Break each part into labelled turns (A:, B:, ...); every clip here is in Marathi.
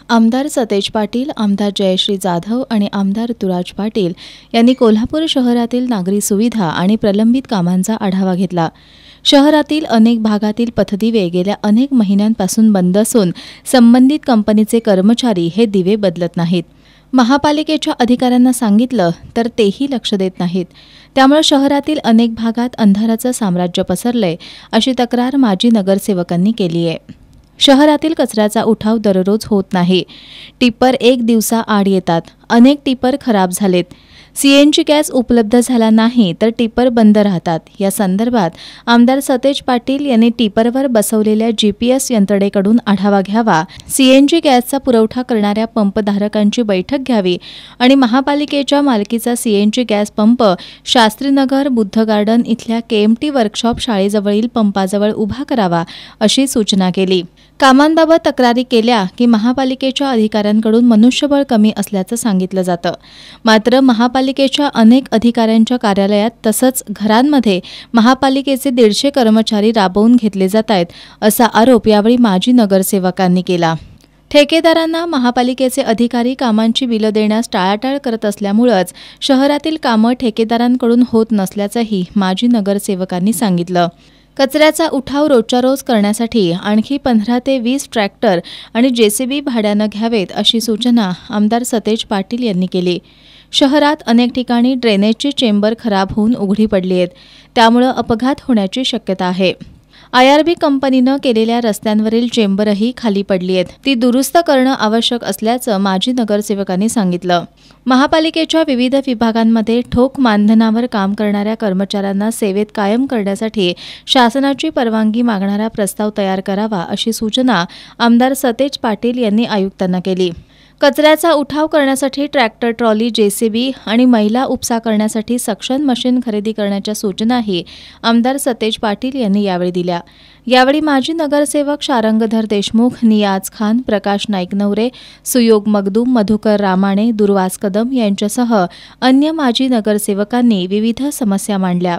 A: आमदार सतेज पाटील, आमदार जयश्री जाधव आणि आमदार ऋतुराज पाटील यांनी कोल्हापूर शहरातील नागरी सुविधा आणि प्रलंबित कामांचा आढावा घेतला। शहरातील अनेक भागातील पथदिवे गेल्या अनेक महिन्यांपासून बंद असून संबंधित कंपनीचे कर्मचारी हे दिवे बदलत नाहीत। महापालिकेच्या अधिकाऱ्यांना सांगितलं तर तेही लक्ष देत नाहीत। त्यामुळे शहरातील अनेक भागात अंधाराचं साम्राज्य पसरलंय, अशी तक्रार माजी नगरसेवकांनी केली आहे। शहरातील कचऱ्याचा उठाव दररोज होत नाही। टिप्पर एक दिवसाआड येतात। अनेक टिप्पर खराब झालेत। सीएनजी गॅस उपलब्ध झाला नाही तर टिप्पर बंद राहतात। या संदर्भात आमदार सतेज पाटील यांनी टिप्परवर बसवलेल्या जीपीएस यंत्रणेकडून आढावा घ्यावा, सीएनजी गॅसचा पुरवठा करणाऱ्या पंपधारकांची बैठक घ्यावी आणि महापालिकेच्या मालकीचा CNG gas pump Shastrinagar Buddha garden इथल्या केएमटी वर्कशॉप शाळेजवळील पंपाजवळ उभा करावा, अशी सूचना केली। कामांबाबत तक्रारी केल्या की महापालिकेच्या अधिकाऱ्यांकडून मनुष्यबळ कमी असल्याचं सांगितलं जातं। मात्र महापालिकेच्या अनेक अधिकाऱ्यांच्या कार्यालयात तसंच घरांमध्ये महापालिकेचे 150 कर्मचारी राबवून घेतले जात आहेत, असा आरोप यावेळी माजी नगरसेवकांनी केला। ठेकेदारांना महापालिकेचे अधिकारी कामांची बिलं देण्यास टाळाटाळ करत असल्यामुळेच शहरातील कामं ठेकेदारांकडून होत नसल्याचंही माजी नगरसेवकांनी सांगितलं। कचऱ्याचा उठाव रोजच्या रोज करण्यासाठी आणखी 15 ते 20 ट्रॅक्टर आणि जेसीबी भाड्यानं घ्यावेत, अशी सूचना आमदार सतेज पाटील यांनी केली। शहरात अनेक ठिकाणी ड्रेनेजची चेंबर खराब होऊन उघडी पडली आहेत, त्यामुळे अपघात होण्याची शक्यता आहे। आयआरबी कंपनीनं केलेल्या रस्त्यांवरील चेंबरही खाली पडली आहेत, ती दुरुस्त करणं आवश्यक असल्याचं माजी नगरसेवकांनी सांगितलं। महापालिकेच्या विविध विभागांमध्ये ठोक मानधनावर काम करणाऱ्या कर्मचाऱ्यांना सेवेत कायम करण्यासाठी शासनाची परवानगी मागणारा प्रस्ताव तयार करावा, अशी सूचना आमदार सतेज पाटील यांनी आयुक्तांना केली। कचऱ्याचा उठाव करण्यासाठी ट्रॅक्टर, ट्रॉली, जेसीबी आणि मैला उपसा करण्यासाठी सक्शन मशीन खरेदी करण्याच्या सूचनाही आमदार सतेज पाटील यांनी यावेळी दिल्या। यावेळी माजी नगरसेवक शारंगधर देशमुख, नियाज खान, प्रकाश नाईकनवरे, सुयोग मगदूम, मधुकर रामाणे, दुर्वास कदम यांच्यासह अन्य माजी नगरसेवकांनी विविध समस्या मांडल्या।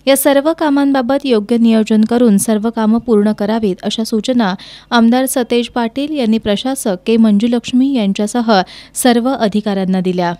A: या सर्व कामांबाबत योग्य नियोजन करून सर्व कामं पूर्ण करावीत, अशा सूचना आमदार सतेज पाटील यांनी प्रशासक के मंजुलक्ष्मी यांच्यासह सर्व अधिकाऱ्यांना दिल्या।